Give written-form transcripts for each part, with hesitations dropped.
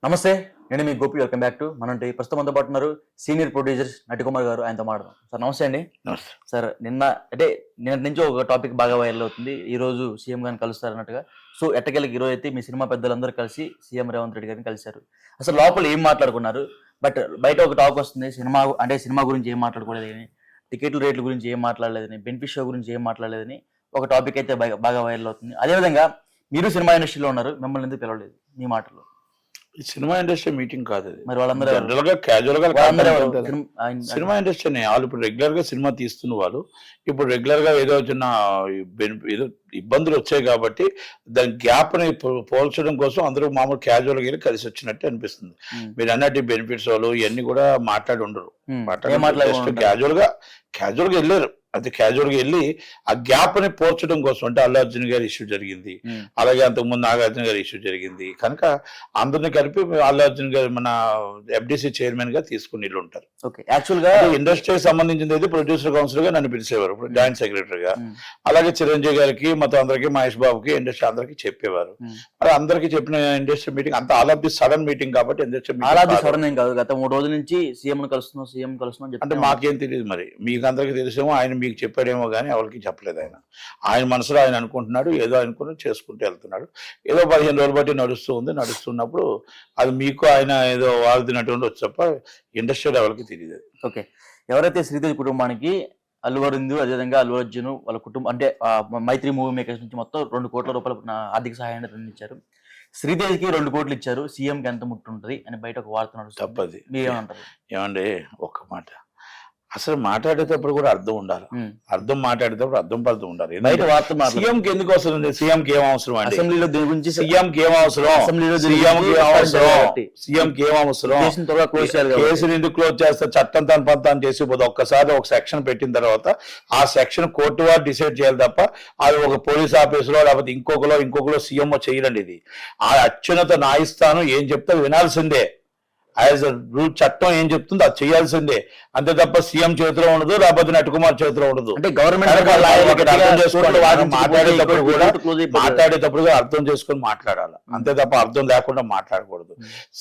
నమస్తే, నేను మీ గోపి. వెల్కమ్ బ్యాక్ టు మనంటి. ప్రస్తుతం మనతో పాటు ఉన్నారు సీనియర్ ప్రొడ్యూసర్ నటికుమార్ గారు. ఆయనతో మాట్లాడదాం. సార్ నమస్తే అండి. సార్ నిన్న నుంచి ఒక టాపిక్ బాగా వైరల్ అవుతుంది. ఈ రోజు సీఎం గారిని కలుస్తారన్నట్టుగా. సో ఎట్టకెళ్ళకి ఈరోజు అయితే మీ సినిమా పెద్దలందరూ కలిసి సీఎం రేవంత్ రెడ్డి గారిని కలిశారు. అసలు లోపల ఏం మాట్లాడుకున్నారు? బట్ బయట ఒక టాక్ వస్తుంది, సినిమా గురించి ఏం మాట్లాడుకోలేదని, టికెట్ల రేట్ల గురించి ఏం మాట్లాడలేదని, బెనిఫిట్ షో గురించి ఏం మాట్లాడలేదని ఒక టాపిక్ అయితే బాగా వైరల్ అవుతుంది. అదేవిధంగా మీరు సినిమా ఇండస్ట్రీలో ఉన్నారు, మిమ్మల్ని ఎందుకు పిలవలేదు? మీ మాటలు. సినిమా ఇండస్ట్రీ మీటింగ్ కాదు అది. మరి వాళ్ళందరూ జనరల్ గా క్యాజువల్ గా సినిమా ఇండస్ట్రీ వాళ్ళు ఇప్పుడు రెగ్యులర్ గా సినిమా తీస్తున్న వాళ్ళు ఇప్పుడు రెగ్యులర్ గా ఏదో చిన్న ఏదో ఇబ్బందులు వచ్చాయి కాబట్టి దాని గ్యాప్ ని పోల్చడం కోసం అందరూ మామూలు క్యాజువల్ గా కలిసి వచ్చినట్టు అనిపిస్తుంది. మీరు అన్నట్టు బెనిఫిట్స్ వాళ్ళు ఇవన్నీ కూడా మాట్లాడి ఉండరు. క్యాజువల్ గా వెళ్ళారు. అది క్యాజువల్ గా వెళ్ళి ఆ గ్యాప్ ని పోర్చడం కోసం, అంటే అల్లు అర్జున్ గారి ఇష్యూ జరిగింది, అలాగే అంతకుముందు నాగార్జున గారి ఇష్యూ జరిగింది కనుక అందరిని కలిపి అల్లు అర్జున్ గారు మన ఎఫ్డిసి చైర్మన్ గా తీసుకుని ఉంటారు. ఇండస్ట్రీకి సంబంధించింది అయితే ప్రొడ్యూసర్ కౌన్సిల్ గా నన్ను పిలిచేవారు జాయింట్ సెక్రటరీగా. అలాగే చిరంజీవి గారికి, మొత్తం అందరికి, మహేష్ బాబుకి, ఇండస్ట్రీ అందరికి చెప్పేవారు. మరి అందరికి చెప్పిన ఇండస్ట్రీ మీటింగ్ అంత all of the sudden meeting కాబట్టి ఇండస్ట్రీ గత 3 రోజుల నుంచి సీఎం కలుస్తున్నాం అంటే మాకేం తెలియదు. మరి మీకు అందరికి తెలిసేమో, ఆయన మీకు చెప్పాడేమో కానీ ఎవరికి చెప్పలేదు. ఆయన మనసులో ఆయన అనుకుంటున్నాడు, ఏదో అనుకుని చేసుకుంటూ వెళ్తున్నాడు. ఏదో 15 రోజులు బట్టి నడుస్తున్నప్పుడు అది మీకు ఆయన ఏదో వాడుతున్నటువంటి వచ్చి తప్ప ఇండస్ట్రీ ఎవరికి తెలియదు. ఓకే, ఎవరైతే శ్రీదేవి కుటుంబానికి అల్లు అరవింద్, అదేవిధంగా అల్లు అర్జున్ వాళ్ళ కుటుంబం అంటే మైత్రి మూవీ మేకర్స్ నుంచి మొత్తం 2 కోట్ల రూపాయల ఆర్థిక సహాయాన్ని అందించారు. శ్రీదేవికి 2 కోట్లు ఇచ్చారు, సీఎంకి ఎంత ముట్టుంటది అని బయట ఒక వార్త నడుస్తుంది. తప్పది. మీరేమంటారు? ఏమండి, ఒక్క మాట, అసలు మాట్లాడేటప్పుడు కూడా అర్థం ఉండాలి. మాట్లాడేటప్పుడు అర్థం పడుతూ ఉండాలి. సీఎంకి ఎందుకు అవసరం? సీఎంకి ఏం అవసరం అండి? అసెంబ్లీలో దీని గురించి సీఎంకి ఏం అవసరం? సీఎంకి ఏం అవసరం? కేసులు ఎందుకు క్లోజ్ చేస్తారు? చట్టం తన పంతం చేసి పోతే ఒక్కసారి ఒక సెక్షన్ పెట్టిన తర్వాత ఆ సెక్షన్ కోర్టు వారు డిసైడ్ చేయాలి తప్ప అది ఒక పోలీస్ ఆఫీసులో లేకపోతే ఇంకొకలో సీఎంఓ చేయరండి. ఇది ఆ అత్యున్నత న్యాయస్థానం ఏం చెప్తే వినాల్సిందే. యాజ్ రూల్ చట్టం ఏం చెప్తుందో అది చేయాల్సిందే. అంతే తప్ప సీఎం చేతిలో ఉండదు, లేకపోతే నటుకుమార్ చేతిలో ఉండదు. అంటే గవర్నమెంట్ మాట్లాడేటప్పుడు అర్థం చేసుకొని మాట్లాడాలి. అంతే తప్ప అర్థం లేకుండా మాట్లాడకూడదు.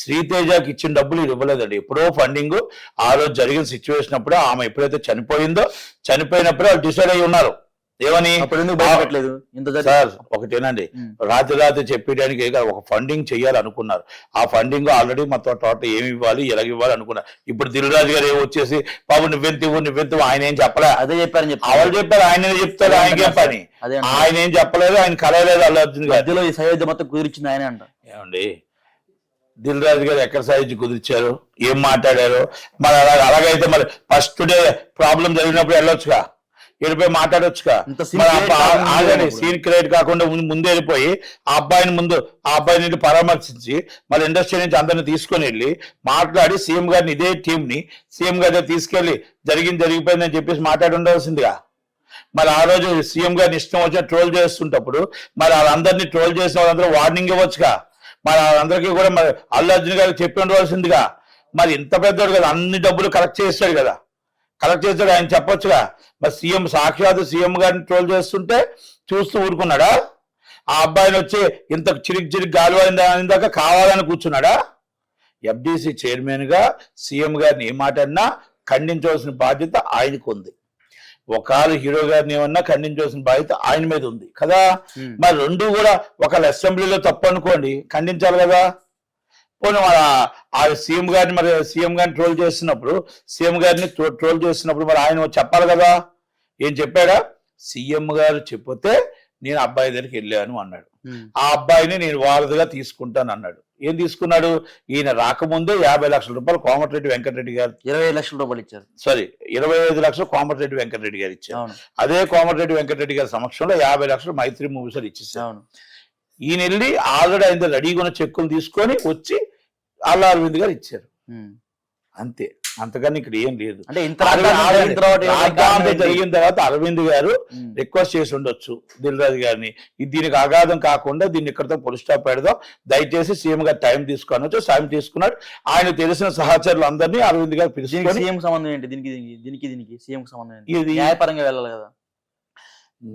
శ్రీతేజకి ఇచ్చిన డబ్బులు ఇవ్వలేదండి. ఎప్పుడో ఫండింగ్ ఆ రోజు జరిగిన సిచ్యువేషన్ అప్పుడు, ఆమె ఎప్పుడైతే చనిపోయినప్పుడే వాళ్ళు డిసైడ్ అయ్యి ఉన్నారు. ఏమని? సార్ ఒకటేనండి, రాత్రి చెప్పేయడానికి ఒక ఫండింగ్ చెయ్యాలనుకున్నారు. ఆ ఫండింగ్ ఆల్రెడీ మొత్తం టోటల్ ఏమి ఇవ్వాలి, ఎలా ఇవ్వాలి అనుకున్నారు. ఇప్పుడు దిల్ రాజు గారు వచ్చేసి బాబు నువ్వెంత ఆయన ఏం చెప్పలే, అదే చెప్పారని వాళ్ళు చెప్పారు, ఆయన చెప్తారు. ఆయనకే పని, ఆయన ఏం చెప్పలేదు, ఆయన కలయలేదు. అల్లు అర్జున్ గారు ఈ సయోధ్య మొత్తం కుదిరించింది ఆయన అంట. ఏమండి, దిల్ రాజు గారు ఎక్కడ సాధించి కుదిర్చారు, ఏం మాట్లాడారు? మరి అలాగైతే మరి ఫస్ట్ డే ప్రాబ్లం జరిగినప్పుడు వెళ్ళొచ్చుగా, వెళ్ళిపోయి మాట్లాడొచ్చుగా. ఆల్రెడీ సీన్ క్రియేట్ కాకుండా ముందు వెళ్ళిపోయి ఆ అబ్బాయిని పరామర్శించి మళ్ళీ ఇండస్ట్రీ నుంచి అందరిని తీసుకొని వెళ్ళి మాట్లాడి సీఎం గారిని, ఇదే టీం ని సీఎం గారి తీసుకెళ్లి జరిగిపోయిందని చెప్పేసి మాట్లాడి ఉండాల్సిందిగా. మరి ఆ రోజు సీఎం గారిని ఇష్టం వచ్చిన ట్రోల్ చేస్తుంటప్పుడు మరి వాళ్ళందరినీ ట్రోల్ చేసిన వాళ్ళందరూ వార్నింగ్ ఇవ్వచ్చుగా. మరి వాళ్ళందరికీ కూడా మరి అల్లు అర్జున్ గారికి చెప్పి ఉండవలసిందిగా. మరి ఇంత పెద్దోడు కదా, అన్ని డబ్బులు కలెక్ట్ చేస్తాడు, ఆయన చెప్పొచ్చుగా. మరి సాక్షాత్ సీఎం గారిని ట్రోల్ చేస్తుంటే చూస్తూ ఊరుకున్నాడా? ఆ అబ్బాయిని వచ్చి ఇంత చిరిగి గాలివాయిన దాకా కావాలని కూర్చున్నాడా? ఎఫ్డిసి చైర్మన్ గా సీఎం గారిని ఏ మాట అన్నా ఖండించవలసిన బాధ్యత ఆయనకు ఉంది. ఒకవేళ హీరో గారిని ఏమన్నా ఖండించవలసిన బాధ్యత ఆయన మీద ఉంది కదా. మరి రెండు కూడా ఒకవేళ అసెంబ్లీలో తప్పు అనుకోండి, ఖండించాలి కదా. పోనీ ఆ సీఎం గారిని ట్రోల్ చేస్తున్నప్పుడు మరి ఆయన చెప్పాలి కదా. ఏం చెప్పాడా? సీఎం గారు చెప్పితే నేను అబ్బాయి దగ్గరికి వెళ్ళాను అన్నాడు. ఆ అబ్బాయిని నేను వారధిగా తీసుకుంటాను అన్నాడు. ఏం తీసుకున్నాడు? ఈయన రాకముందే 50 లక్షల రూపాయలు కోమటిరెడ్డి వెంకటరెడ్డి గారు 25 లక్షల రూపాయలు ఇచ్చారు. 25 లక్షలు కోమటిరెడ్డి వెంకటరెడ్డి గారు ఇచ్చారు. అదే కోమటిరెడ్డి వెంకటరెడ్డి గారి సమక్షంలో 50 లక్షలు మైత్రి మూవీస్ ఇచ్చేసారు. ఈయన వెళ్ళి ఆల్రెడీ ఆయన రెడీగా ఉన్న చెక్కులు తీసుకొని వచ్చి అల్లు అరవింద్ గారు ఇచ్చారు. అంతే, అంతకన్నా ఇక్కడ ఏం లేదు. అంటే జరిగిన తర్వాత అరవింద్ గారు రిక్వెస్ట్ చేసి ఉండొచ్చు దిల్ రాజు గారిని, దీనికి అగాధం కాకుండా దీన్ని ఇక్కడతో పొలి స్టాప్ పెడదాం, దయచేసి సీఎం గారు టైం తీసుకునొచ్చు. టైం తీసుకున్నాడు. ఆయన తెలిసిన సహచరులు అందరినీ అరవింద్ గారు పిలిచి, సీఎం సంబంధం ఏంటి? దీనికి సీఎం సంబంధం ఏంటి? న్యాయపరంగా వెళ్ళాలి కదా.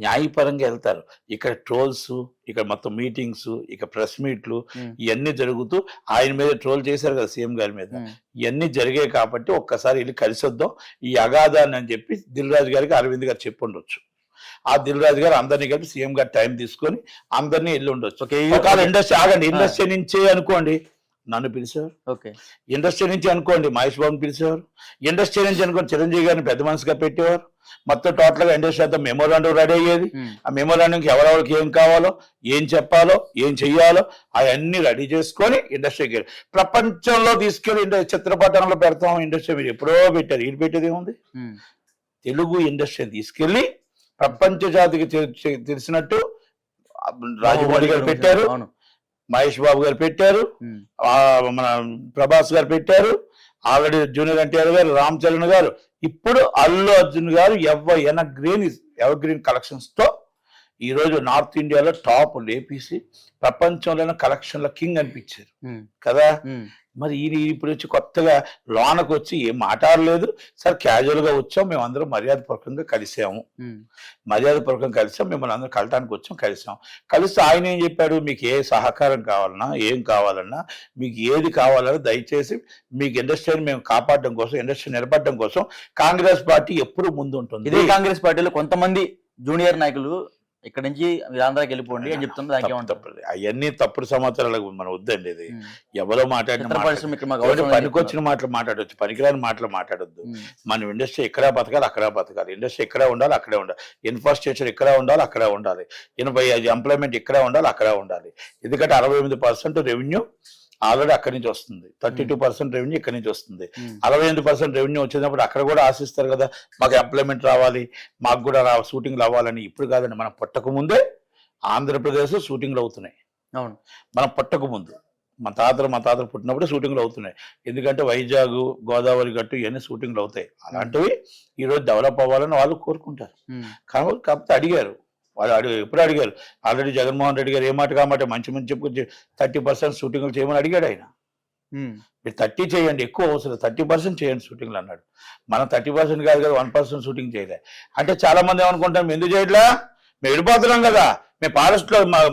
న్యాయపరంగా వెళ్తారు. ఇక్కడ ట్రోల్స్, ఇక్కడ మొత్తం మీటింగ్స్, ఇక ప్రెస్ మీట్లు ఇవన్నీ జరుగుతూ ఆయన మీద ట్రోల్ చేశారు కదా సీఎం గారి మీద. ఇవన్నీ జరిగాయి కాబట్టి ఒక్కసారి వెళ్ళి కలిసి వద్దాం ఈ అగాధాన్ని అని చెప్పి దిల్ రాజు గారికి అరవింద్ గారు చెప్పి ఉండొచ్చు. ఆ దిల్ రాజు గారు అందరినీ కలిపి సీఎం గారు టైం తీసుకొని అందరినీ వెళ్ళి ఉండొచ్చు. ఒకవేళ ఇండస్ట్రీ ఆగండి, ఇండస్ట్రీ నుంచే అనుకోండి నన్ను పిలిచారు, ఇండస్ట్రీ నుంచి అనుకోండి మహేష్ బాబుని పిలిచేవారు, ఇండస్ట్రీ నుంచి అనుకోండి చిరంజీవి గారిని పెద్ద మనసుగా పెట్టేవారు. మొత్తం టోటల్ గా ఇండస్ట్రీ అంతా మెమోరాండం రెడీ అయ్యేది. ఆ మెమోరాండంకి ఎవరెవరికి ఏం కావాలో, ఏం చెప్పాలో, ఏం చెయ్యాలో అవన్నీ రెడీ చేసుకొని ఇండస్ట్రీకి ప్రపంచంలో తీసుకెళ్లి చిత్రపటంలో పెడతాం. ఇండస్ట్రీ మీరు ఎప్పుడో పెట్టారు, ఇది పెట్టేది ఏముంది? తెలుగు ఇండస్ట్రీని తీసుకెళ్లి ప్రపంచ జాతికి తెలిసినట్టు రాజమౌళి గారు పెట్టారు, మహేష్ బాబు గారు పెట్టారు, మన ప్రభాస్ గారు పెట్టారు, ఆల్రెడీ జూనియర్ ఎన్టీఆర్ గారు, రామ్ చరణ్ గారు, ఇప్పుడు అల్లు అర్జున్ గారు ఎవర్ గ్రీన్ కలెక్షన్స్ తో ఈ రోజు నార్త్ ఇండియాలో టాప్ లేపేసి ప్రపంచంలోనే కలెక్షన్ల కింగ్ అనిపించారు కదా. మరి ఈయన ఇప్పుడు వచ్చి కొత్తగా లోనకు వచ్చి ఏం మాట్లాడలేదు సార్, క్యాజువల్ గా వచ్చాం, మేము అందరం మర్యాదపూర్వకంగా కలిసాము, మర్యాదపూర్వకంగా కలిసాం, మిమ్మల్ని అందరం కలటానికి వచ్చాం, కలిసి ఆయన ఏం చెప్పాడు, మీకు ఏ సహకారం కావాలన్నా, ఏం కావాలన్నా, మీకు ఏది కావాలన్నా దయచేసి మీకు ఇండస్ట్రీని మేము కాపాడడం కోసం, ఇండస్ట్రీ నిలబడడం కోసం కాంగ్రెస్ పార్టీ ఎప్పుడు ముందు ఉంటుంది. ఇదే కాంగ్రెస్ పార్టీలో కొంతమంది జూనియర్ నాయకులు ఇక్కడ నుంచి మీరు ఆంధ్రాకి వెళ్ళిపోండి అని చెప్తున్నారు. అవన్నీ తప్పుడు సమాచారాలకు మనం వద్దండి. ఇది ఎవరో మాట్లాడిన పనికొచ్చిన మాటలు మాట్లాడవచ్చు, పనికిరాని మాటలు మాట్లాడొద్దు. మన ఇండస్ట్రీ ఎక్కడా బతకాలి, అక్కడ బతకాలి, ఇండస్ట్రీ ఎక్కడ ఉండాలి, అక్కడే ఉండాలి, ఇన్ఫ్రాస్ట్రక్చర్ ఎక్కడ ఉండాలి, అక్కడ ఉండాలి, 85 ఎంప్లాయ్మెంట్ ఎక్కడ ఉండాలి, అక్కడ ఉండాలి. ఎందుకంటే 68% రెవెన్యూ ఆల్రెడీ అక్కడి నుంచి వస్తుంది, 32% రెవెన్యూ ఇక్కడి నుంచి వస్తుంది. 68% రెవెన్యూ వచ్చినప్పుడు అక్కడ కూడా ఆశిస్తారు కదా, మాకు ఎంప్లాయ్మెంట్ రావాలి, మాకు కూడా షూటింగ్లు అవ్వాలని. ఇప్పుడు కాదండి, మనం పుట్టక ముందే ఆంధ్రప్రదేశ్ షూటింగ్లు అవుతున్నాయి. అవును, మనం పుట్టక ముందు మా తాతలు పుట్టినప్పుడు షూటింగ్లు అవుతున్నాయి. ఎందుకంటే వైజాగ్, గోదావరి గట్టు ఇవన్నీ షూటింగ్లు అవుతాయి. అలాంటివి ఈరోజు డెవలప్ అవ్వాలని వాళ్ళు కోరుకుంటారు. కాకపోతే అడిగారు, వాళ్ళు ఎప్పుడు అడిగారు, ఆల్రెడీ జగన్మోహన్ రెడ్డి గారు ఏ మాట కామాట మంచి చెప్పుకొచ్చి 30% షూటింగ్లు చేయమని అడిగాడు ఆయన. మీరు 30 చేయండి, ఎక్కువ అవసరం 30% చేయండి షూటింగ్లు అన్నాడు. మనం 30% కాదు కదా, 1% షూటింగ్ చేయలే. అంటే చాలా మంది ఏమనుకుంటాం, ఎందుకు చేయట్లా, మేము వెళ్ళిపోతున్నాం కదా, మేము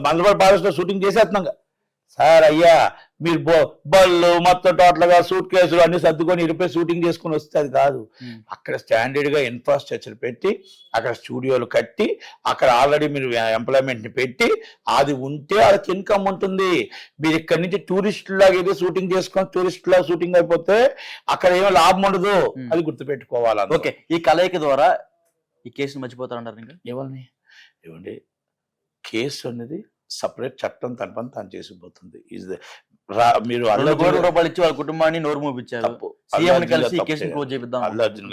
మందపల్లి ఫారెస్ట్ లో షూటింగ్ చేసేస్తున్నాం కదా. సార్ అయ్యా, మీరు బళ్ళు మొత్తం టోటల్ గా సూట్ కేసులు అన్ని సర్దుకొని ఇరిపోయి షూటింగ్ చేసుకుని వస్తే అది కాదు. అక్కడ స్టాండర్డ్ గా ఇన్ఫ్రాస్ట్రక్చర్ పెట్టి, అక్కడ స్టూడియోలు కట్టి, అక్కడ ఆల్రెడీ మీరు ఎంప్లాయ్మెంట్ ని పెట్టి, అది ఉంటే వాళ్ళకి ఇన్కమ్ ఉంటుంది. మీరు ఇక్కడ నుంచి టూరిస్ట్ లాగా ఏదో షూటింగ్ చేసుకొని టూరిస్ట్ లాగా షూటింగ్ అయిపోతే అక్కడ ఏమో లాభం ఉండదు, అది గుర్తుపెట్టుకోవాలి. ఓకే, ఈ కలయిక ద్వారా ఈ కేసును మర్చిపోతారన్నారు. ఇంకా ఎవరిని ఏమండి, కేసు అనేది సపరేట్ చట్టం తన పని తాను చేసిపోతుంది. మీరు $2 కోట్ల ఇచ్చి వాళ్ళ కుటుంబాన్ని నోరు మూపించారు. అల్లు అర్జున్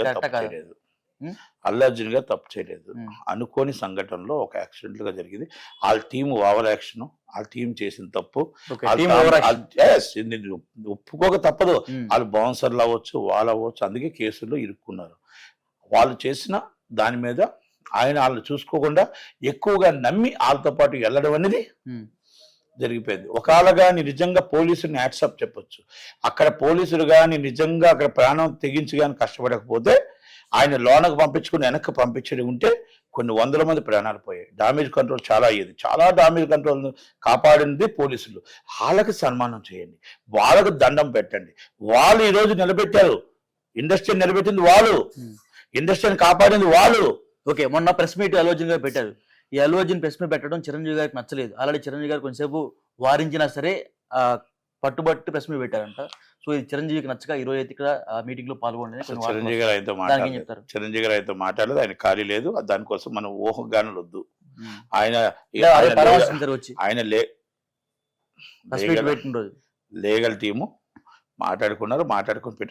గారు తప్పు చేయలేదు. అనుకోని సంఘటనలో ఒక యాక్సిడెంట్ గా జరిగింది. వాళ్ళ టీం ఓవర్ యాక్షన్, వాళ్ళ టీం చేసిన తప్పు ఒప్పుకోక తప్పదు. వాళ్ళు బౌన్సర్లు అవ్వచ్చు, వాళ్ళు అవ్వచ్చు, అందుకే కేసుల్లో ఇరుక్కున్నారు. వాళ్ళు చేసిన దాని మీద ఆయన వాళ్ళు చూసుకోకుండా ఎక్కువగా నమ్మి వాళ్ళతో పాటు వెళ్ళడం అనేది జరిగిపోయింది. ఒకవేళ కానీ నిజంగా పోలీసుని యాక్సెప్ట్ చెప్పొచ్చు. అక్కడ పోలీసులు కానీ నిజంగా అక్కడ ప్రాణం తెగించి కానీ కష్టపడకపోతే ఆయన లోనకు పంపించుకుని వెనక్కి పంపించడం ఉంటే కొన్ని 100 మంది ప్రాణాలు పోయాయి. డామేజ్ కంట్రోల్ చాలా అయ్యేది. చాలా డామేజ్ కంట్రోల్ కాపాడింది పోలీసులు. వాళ్ళకి సన్మానం చేయండి, వాళ్ళకు దండం పెట్టండి. వాళ్ళు ఈరోజు నిలబెట్టారు, ఇండస్ట్రీని నిలబెట్టింది వాళ్ళు, ఇండస్ట్రీని కాపాడింది వాళ్ళు. ఓకే, మొన్న ప్రెస్ మీట్ అల్లు అర్జున్ గారు పెట్టారు. ఈ అల్లు అర్జున్ ప్రెస్ మీట్ పెట్టడం చిరంజీవి గారికి నచ్చలేదు. ఆల్రెడీ చిరంజీవి గారు కొంచెంసేపు వారించినా సరే పట్టుబట్టి ప్రెస్ మీట్ పెట్టారంట. సో ఇది చిరంజీవికి నచ్చక ఈరోజు అయితే ఇక్కడ మీటింగ్ లో పాల్గొంటే చిరంజీవి గారు అయితే మాట్లాడలేదు. ఆయన ఖాళీ లేదు, దానికోసం మనం ఊహగానులు వద్దు. ఆయన లీగల్ టీము మాట్లాడుకుని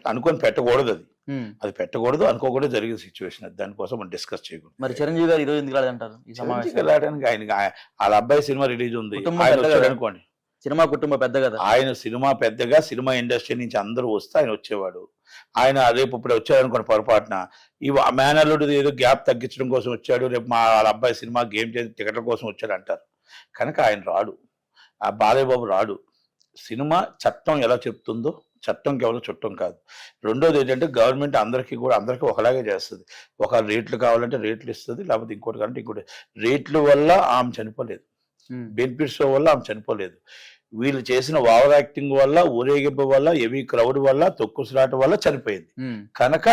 అనుకొని పెట్టకూడదు. అది పెట్టకూడదు, అనుకోకూడదు, జరిగిన సిచ్యువేషన్. దానికోసం మనం డిస్కస్ చేయకూడదు. మరి చిరంజీవి గారు ఈరోజు ఎందుకు రాదంటారు? వెళ్ళడానికి ఆయనకి వాళ్ళ అబ్బాయి సినిమా రిలీజ్ ఉంది అనుకోండి. సినిమా కుటుంబం పెద్ద కదా, ఆయన సినిమా పెద్దగా, సినిమా ఇండస్ట్రీ నుంచి అందరూ వస్తే ఆయన వచ్చేవాడు. ఆయన రేపు ఇప్పుడు వచ్చాడనుకోండి పొరపాటున, ఈ మేనల్లుడు ఏదో గ్యాప్ తగ్గించడం కోసం వచ్చాడు, రేపు వాళ్ళ అబ్బాయి సినిమా గేమ్ చేసి టికెట్ల కోసం వచ్చాడు అంటారు. కనుక ఆయన రాడు, ఆ బాలయ్య బాబు రాడు. సినిమా చట్టం ఎలా చెప్తుందో చట్టంకి ఎవరు చుట్టం కాదు. రెండోది ఏంటంటే గవర్నమెంట్ అందరికీ ఒకలాగే చేస్తుంది. ఒక రేట్లు కావాలంటే రేట్లు ఇస్తుంది, లేకపోతే ఇంకోటి కావాలంటే ఇంకోటి. రేట్ల వల్ల ఆమె చనిపోలేదు, బెనిఫిట్స్ వల్ల ఆమె చనిపోలేదు. వీళ్ళు చేసిన ఓవర్ యాక్టింగ్ వల్ల, ఊరేగింపు వల్ల, హెవీ క్రౌడ్ వల్ల, తొక్కుసలాట వల్ల చనిపోయింది. కనుక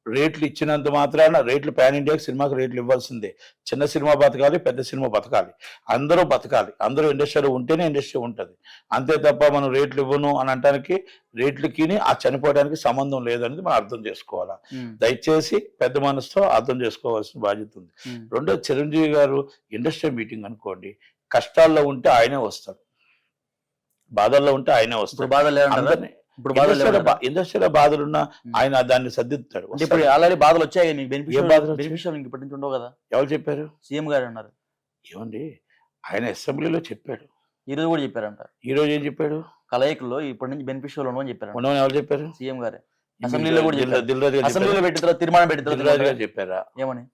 రేట్లు ఇచ్చినంత మాత్రాన రేట్లు పాన్ ఇండియాకి సినిమాకి రేట్లు ఇవ్వాల్సిందే. చిన్న సినిమా బతకాలి, పెద్ద సినిమా బతకాలి, అందరూ బతకాలి. అందరూ ఇండస్ట్రీలో ఉంటేనే ఇండస్ట్రీ ఉంటుంది. అంతే తప్ప మనం రేట్లు ఇవ్వను అని అనడానికి రేట్లకి ఆ చనిపోవడానికి సంబంధం లేదనేది మనం అర్థం చేసుకోవాలా. దయచేసి పెద్ద మనసుతో అర్థం చేసుకోవాల్సిన బాధ్యత ఉంది. రెండో, చిరంజీవి గారు ఇండస్ట్రీ మీటింగ్ అనుకోండి, కష్టాల్లో ఉంటే ఆయనే వస్తాడు, బాధల్లో ఉంటే ఆయనే వస్తాడు. అందరినీ ఇండస్ట్రీలో బాధలున్నా ఆయన దాన్ని సర్దిద్దుతాడు. ఇప్పుడు ఆల్రెడీ బాధలు వచ్చాయి, బెనిఫిషియల్ ఇప్పటి నుంచి ఉండవు కదా. ఎవరు చెప్పారు? సీఎం గారు అన్నారు. ఏమండి, ఆయన అసెంబ్లీలో చెప్పాడు, ఈ రోజు కూడా చెప్పారంట. ఈ రోజు ఏం చెప్పాడు? కలయికల్లో ఇప్పటి నుంచి బెనిఫిషియల్ ఉండవని చెప్పారు. ఉండవని ఎవరు చెప్పారు? సీఎం గారే అసెంబ్లీలో కూడా చెప్పారు. దిల్ రాజు అసెంబ్లీలో పెట్టిన తీర్మానం పెట్టిన దిల్ రాజు గారు చెప్పారా ఏమని?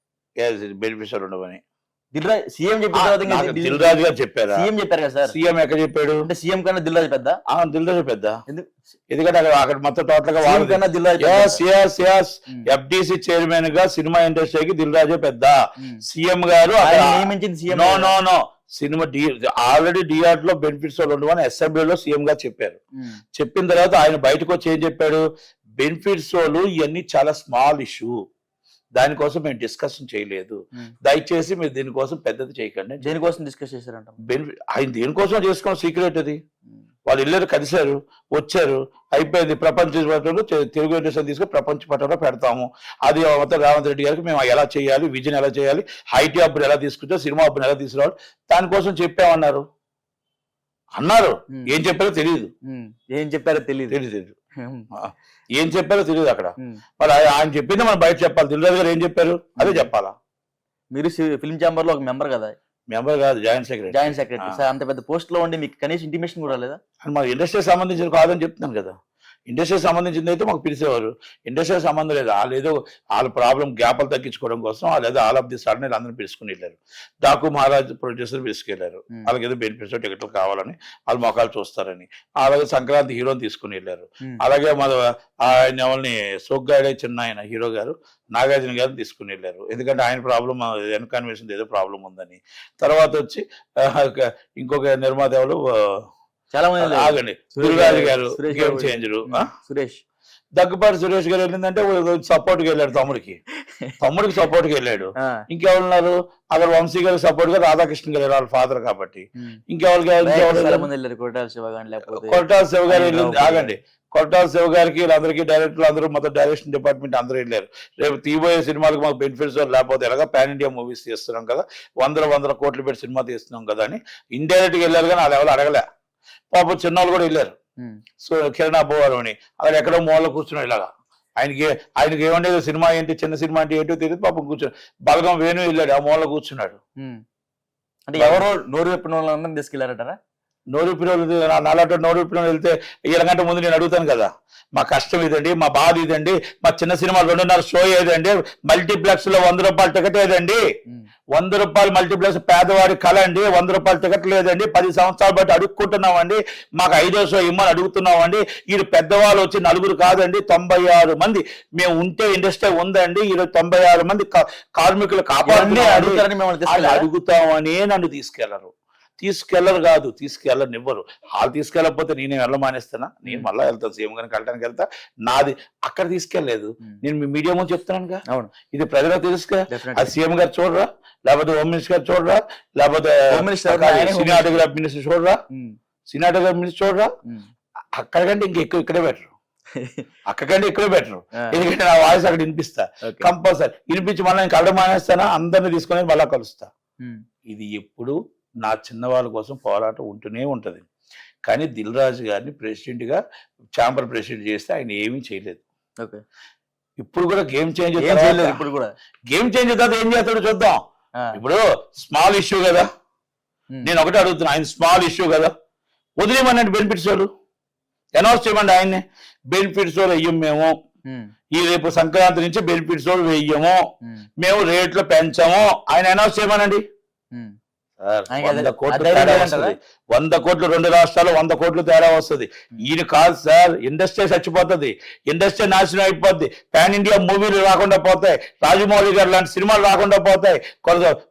బెనిఫిషియల్ ఉండవని సీఎం చెప్పిన దిల్ రాజు గారు చెప్పారా? సీఎం చెప్పారు కదా సార్. సీఎం ఎక్కడ చెప్పాడు? అంటే సీఎం కన్నా దిల్ రాజు పెద్ద. దిల్ రాజు పెద్ద, ఎందుకంటే అక్కడ మొత్తం టోటల్ గా ఎఫ్డిసి చైర్మన్ గా సినిమా ఇండస్ట్రీకి దిల్ రాజే పెద్ద. సీఎం గారు నియమించింది CM. No cinema already DR లో బెనిఫిట్స్ ఉండవని అసెంబ్లీలో సీఎం గారు చెప్పారు. చెప్పిన తర్వాత ఆయన బయటకు వచ్చి ఏం చెప్పాడు? బెనిఫిట్స్ వాళ్ళు ఇవన్నీ చాలా స్మాల్ ఇష్యూ, దానికోసం మేము డిస్కషన్ చేయలేదు, దయచేసి మీరు దీనికోసం పెద్దది చేయకండి. దేనికోసం డిస్కస్ చేశారంట? ఆయన దేనికోసం చేసుకోవడం సీక్రెట్ అది. వాళ్ళు వెళ్ళారు, కలిశారు, వచ్చారు, అయిపోయింది. ప్రపంచ పటంలో తెలుగు ఇండస్ట్రీ తీసుకుని ప్రపంచ పటంలో పెడతాము. అది మొత్తం రేవంత్ రెడ్డి గారికి మేము ఎలా చేయాలి, విజన్ ఎలా చేయాలి, ఐటీ హబ్ని ఎలా తీసుకుంటే, సినిమా హబ్ని ఎలా తీసుకురావాలి, దానికోసం చెప్పామన్నారు అన్నారు. ఏం చెప్పారో తెలియదు, ఏం చెప్పారో తెలియదు ఏం చెప్పారో తెలియదు అక్కడ. మరి ఆయన చెప్పింది మనం బయట చెప్పాలి. దిల్ రాజు గారు ఏం చెప్పారు అదే చెప్పాలా. మీరు ఫిల్మ్ ఛాంబర్ లో ఒక మెంబర్ కదా? మెంబర్ కాదు, జాయింట్ సెక్రటరీ. సార్, అంత పెద్ద పోస్ట్ లో ఉండి మీకు కనీసం ఇంటిమేషన్ కూడా లేదా? మా ఇండస్ట్రీకి సంబంధించిన కాదని చెప్తున్నాను కదా. ఇండస్ట్రీకి సంబంధించింది అయితే మాకు పిలిచేవారు. ఇండస్ట్రీకి సంబంధం లేదు. వాళ్ళు ఏదో వాళ్ళ ప్రాబ్లం గ్యాప్లు తగ్గించుకోవడం కోసం వాళ్ళు ఏదో ఆల్ ఆఫ్ ది సడన్ అందరూ పిలుచుకుని వెళ్ళారు. డాకు మహారాజ్ ప్రొడ్యూసర్ పిలుచుకెళ్ళారు. వాళ్ళకి ఏదో బెనిఫిట్స్ టికెట్లు కావాలని, వాళ్ళు మొఖాలు చూస్తారని. అలాగే సంక్రాంతి హీరోని తీసుకుని వెళ్ళారు. అలాగే ఆయన ఎవరిని సోగ్గాడే చిన్న ఆయన హీరో గారు నాగార్జున గారిని తీసుకుని వెళ్ళారు. ఎందుకంటే ఆయన ప్రాబ్లం ఎన్కన్వెన్షన్ ఏదో ప్రాబ్లం ఉందని. తర్వాత వచ్చి ఇంకొక నిర్మాత ఎవరు చాలా మంది ఆగండి, దిల్రాజు గారు గేమ్ చేంజరు, సురేష్ దగ్గుపాటి సురేష్ గారు వెళ్ళిందంటే సపోర్ట్ కి వెళ్ళాడు, తమ్ముడికి సపోర్ట్ కి వెళ్ళాడు. ఇంకెవరున్నారు? అక్కడ వంశీ గారికి సపోర్ట్ గా రాధాకృష్ణ గారు వాళ్ళ ఫాదర్ కాబట్టి. కొట్టాల శివ గారు వెళ్ళింది. ఆగండి, కొట్టాల శివ గారికి వీళ్ళందరికీ డైరెక్టర్లు అందరూ మొత్తం డైరెక్షన్ డిపార్ట్మెంట్ అందరూ వెళ్ళారు. రేపు తీయబోయే సినిమాలకు మాకు బెనిఫిట్స్ లేకపోతే ఎలాగా పాన్ ఇండియా మూవీస్ తీస్తున్నాం కదా, వందల కోట్లు పెట్టి సినిమా తీస్తున్నాం కదా అని ఇండైరెక్ట్ గా వెళ్ళారు. కానీ వాళ్ళు ఎవరు అడగలే. పాపం చిన్నవాళ్ళు కూడా వెళ్ళారు. సో కిరణ్ అబ్బోవారు అని అక్కడ ఎక్కడో మూలలో కూర్చున్నాడు. ఇలాగా ఆయనకి ఏమంటే సినిమా ఏంటి, చిన్న సినిమా అంటే ఏంటో తెలియదు. పాపం కూర్చొని బలగం వేణు వెళ్ళాడు, ఆ మూలలో కూర్చున్నాడు. అంటే ఎవరో నోరు చెప్పిన వాళ్ళందరినీ తీసుకెళ్లారటారా? నోరు విప్పిన నాలాంటి నోరు విప్పిన వెళ్తే ఇలాగంటే ముందు నేను అడుగుతాను కదా, మా కష్టం ఇదండి, మా బాధ ఇదండి, మా చిన్న సినిమా 2.5 షో ఏదండి, మల్టీప్లెక్స్ లో 100 రూపాయల టికెట్ ఏదండి, 100 రూపాయలు మల్టీప్లెక్స్ పేదవాడి కళ అండి, 100 రూపాయల టికెట్ లేదండి, 10 సంవత్సరాలు బట్టి అడుక్కుంటున్నామండి, మాకు 5వ షో ఇమ్మని అడుగుతున్నామండి, ఈ పెద్దవాళ్ళు వచ్చి 4 కాదండి 96 మంది మేము ఉంటే ఇండస్ట్రీ ఉందండి, ఈ 96 మంది కార్మికులు అడుగుతామని నన్ను తీసుకెళ్ళనివ్వరు. వాళ్ళు తీసుకెళ్ళకపోతే నేను వెళ్ళమానేస్తానా? నేను మళ్ళీ వెళ్తాను, సీఎం గారికి వెళ్ళడానికి వెళ్తా. నాది అక్కడ తీసుకెళ్లేదు, నేను మీ మీడియా ముందు చెప్తున్నానుగా. అవును, ఇది ప్రజలకు తెలుసుగా. అది సీఎం గారు చూడరా, లేకపోతే హోమ్ మినిస్టర్ గారు చూడరా, లేకపోతే సినిమాటోగ్రాఫ్ మినిస్టర్ చూడరా, సినిమాటోగ్రాఫ్ మినిస్టర్ చూడరా. అక్కడికంటే ఇంకెక్కువ ఇక్కడే బెటరు, అక్కడికంటే ఇక్కడే బెటరు. ఎందుకంటే నా వాయిస్ అక్కడ వినిపిస్తా. కంపల్సరీ వినిపించి మళ్ళీ ఇంకా అక్కడ మానేస్తానా, అందరిని తీసుకొని మళ్ళా కలుస్తా. ఇది ఎప్పుడు నా చిన్నవాళ్ళ కోసం పోరాటం ఉంటూనే ఉంటది. కానీ దిల్ రాజు గారిని ప్రెసిడెంట్ గా ఛాంబర్ ప్రెసిడెంట్ చేస్తే ఆయన ఏమీ చేయలేదు. ఇప్పుడు కూడా గేమ్ చేంజ్ ఇప్పుడు కూడా గేమ్ చేంజ్ తర్వాత ఏం చేస్తాడో చూద్దాం. ఇప్పుడు స్మాల్ ఇష్యూ కదా, నేను ఒకటే అడుగుతున్నా, ఆయన స్మాల్ ఇష్యూ కదా, వదిలేమన్నాడు బెనిఫిట్స్ వాళ్ళు, అనౌన్స్ చేయమండి ఆయన్ని. బెనిఫిట్స్ వాళ్ళు వెయ్యం మేము, ఈ రేపు సంక్రాంతి నుంచి బెనిఫిట్స్ వాళ్ళు వెయ్యము, మేము రేట్లు పెంచాము, ఆయన అనౌన్స్ చేయమనండి. సార్, ఆయనకి 100 కోట్లు ఆ ధైర్యం తేడా లేదంటారా? వస్తుంది. 100 కోట్లు 2 రాష్ట్రాలు 100 కోట్లు తేడా వస్తుంది. ఈయన కాదు సార్, ఇండస్ట్రీ చచ్చిపోతుంది, ఇండస్ట్రీ నాశనం అయిపోద్ది, పాన్ ఇండియా మూవీలు రాకుండా పోతాయి, రాజమౌళి గారు లాంటి సినిమాలు రాకుండా పోతాయి,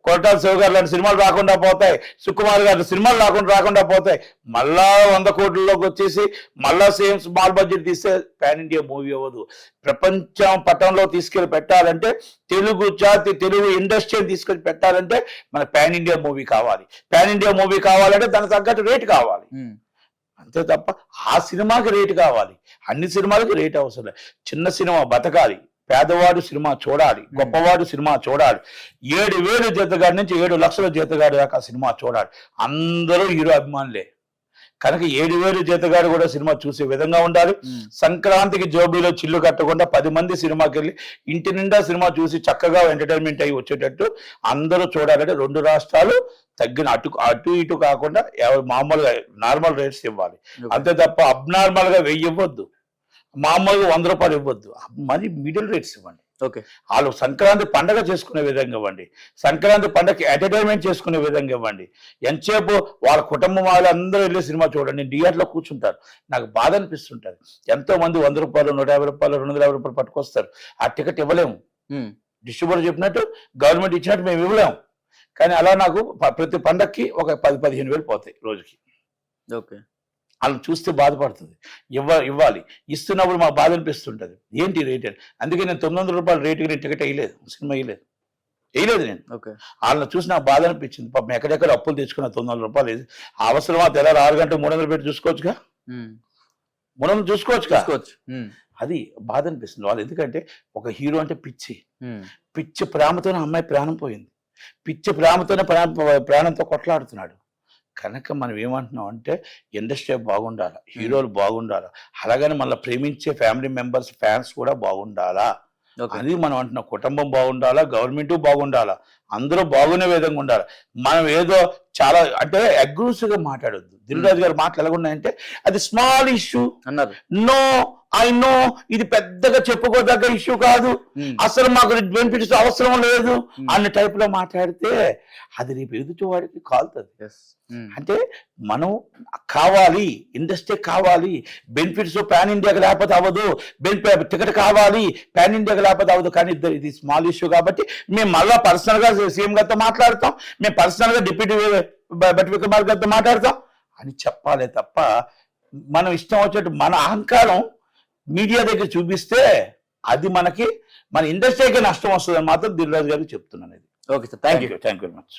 కొరటాల శివ గారు లాంటి సినిమాలు రాకుండా పోతాయి, సుకుమార్ గారి సినిమాలు రాకుండా పోతాయి. మళ్ళా 100 కోట్లలోకి వచ్చేసి మళ్ళా సేమ్ స్మాల్ బడ్జెట్ తీస్తే పాన్ ఇండియా మూవీ అవ్వదు. ప్రపంచం పటంలో తీసుకెళ్లి పెట్టాలంటే, తెలుగు జాతి తెలుగు ఇండస్ట్రీని తీసుకెళ్లి పెట్టాలంటే మన పాన్ ఇండియా మూవీ కావాలి. పాన్ ఇండియా మూవీ కావాలంటే దానికి తగ్గట్టు రేటు కావాలి. అంతే తప్ప ఆ సినిమాకి రేటు కావాలి. అన్ని సినిమాలకి రేటు అవసరం లేదు. చిన్న సినిమా బతకాలి, పేదవాడు సినిమా చూడాలి, గొప్పవాడు సినిమా చూడాలి, 7,000 జీతగాడి నుంచి 7 లక్షల జీతగాడి దాకా సినిమా చూడాలి. అందరూ హీరో అభిమానులే కనుక 7,000 జీతగాడు కూడా సినిమా చూసే విధంగా ఉండాలి. సంక్రాంతికి జోబీలో చిల్లు కట్టకుండా 10 మంది సినిమాకి వెళ్ళి ఇంటి నిండా సినిమా చూసి చక్కగా ఎంటర్టైన్మెంట్ అయ్యి వచ్చేటట్టు అందరూ చూడాలంటే 2 రాష్ట్రాలు తగ్గిన అటు ఇటు కాకుండా మామూలుగా నార్మల్ రేట్స్ ఇవ్వాలి. అంతే తప్ప అబ్నార్మల్ గా 1000 ఇవ్వద్దు, మామూలుగా 100 రూపాయలు ఇవ్వద్దు, మరి మిడిల్ రేట్స్ ఇవ్వండి. ఓకే, వాళ్ళు సంక్రాంతి పండగ చేసుకునే విధంగా ఇవ్వండి, సంక్రాంతి పండగకి ఎంటర్టైన్మెంట్ చేసుకునే విధంగా ఇవ్వండి. ఎంతసేపు వాళ్ళ కుటుంబం వాళ్ళందరూ వెళ్ళి సినిమా చూడండి, థియేటర్లో కూర్చుంటారు. నాకు బాధ అనిపిస్తుంటది. ఎంతో మంది 100 రూపాయలు 150 రూపాయలు 250 రూపాయలు పట్టుకొస్తారు. ఆ టికెట్ ఇవ్వలేము, డిస్ట్రిబ్యూటర్ చెప్పినట్టు గవర్నమెంట్ ఇచ్చినట్టు మేము ఇవ్వలేము. కానీ అలా నాకు ప్రతి పండగకి ఒక 10-15 వేలు పోతాయి రోజుకి. ఓకే, వాళ్ళని చూస్తే బాధపడుతుంది. ఇవ్వాలి, ఇస్తున్నప్పుడు మాకు బాధ అనిపిస్తుంటది. ఏంటి రేట్ అని. అందుకే నేను 900 రూపాయల రేటుకి నేను టికెట్ వేయలేదు, సినిమా వేయలేదు నేను. వాళ్ళని చూసి నాకు బాధ అనిపించింది. పాపం ఎక్కడెక్కడ అప్పులు తెచ్చుకున్న 900 రూపాయలు వేసి అవసరమా తెల్లారు 6 గంటలు 300 పెట్టి చూసుకోవచ్చుగా, 300 చూసుకోవచ్చుగా. అది బాధ అనిపిస్తుంది వాళ్ళు. ఎందుకంటే ఒక హీరో అంటే పిచ్చి ప్రేమతోనే అమ్మాయి ప్రాణం పోయింది, పిచ్చి ప్రేమతోనే ప్రాణంతో కొట్లాడుతున్నాడు. కనుక మనం ఏమంటున్నాం అంటే ఇండస్ట్రీ బాగుండాలి, హీరోలు బాగుండాలి, అలాగని మళ్ళీ ప్రేమించే ఫ్యామిలీ మెంబర్స్ ఫ్యాన్స్ కూడా బాగుండాలా. అది మనం అంటున్నాం. కుటుంబం బాగుండాలా, గవర్నమెంట్ బాగుండాలా, అందరూ బాగునే విధంగా ఉండాలి. మనం ఏదో చాలా అంటే అగ్రెసివ్ గా మాట్లాడొద్దు. దిల్ రాజు గారి మాటలు ఎలాగున్నాయంటే అది స్మాల్ ఇష్యూ అన్నారు. నో, ఐ నో, ఇది పెద్దగా చెప్పుకోదగ్గ ఇష్యూ కాదు, అసలు మాకు బెనిఫిట్స్ అవసరం లేదు అన్న టైప్ లో మాట్లాడితే అది రేపు ఎదుటి వాడికి కాలుతుంది. అంటే మనం కావాలి, ఇండస్ట్రీ కావాలి, బెనిఫిట్స్ పాన్ ఇండియాకి లేకపోతే అవ్వదు, టికెట్ కావాలి పాన్ ఇండియాకి లేకపోతే అవ్వదు. కానీ ఇది స్మాల్ ఇష్యూ కాబట్టి మేము మళ్ళా పర్సనల్ గా సీఎం గారితో మాట్లాడతాం, మేము పర్సనల్ గా డిప్యూటీ బట్టి విక్రమార్క గారితో మాట్లాడతాం అని చెప్పాలి తప్ప మనం ఇష్టం వచ్చినట్టు మన అహంకారం మీడియా దగ్గర చూపిస్తే అది మన ఇండస్ట్రీకి నష్టం వస్తుందని మాత్రం దిల్ రాజు గారికి చెప్తున్నాను. Okay sir, thank you very much.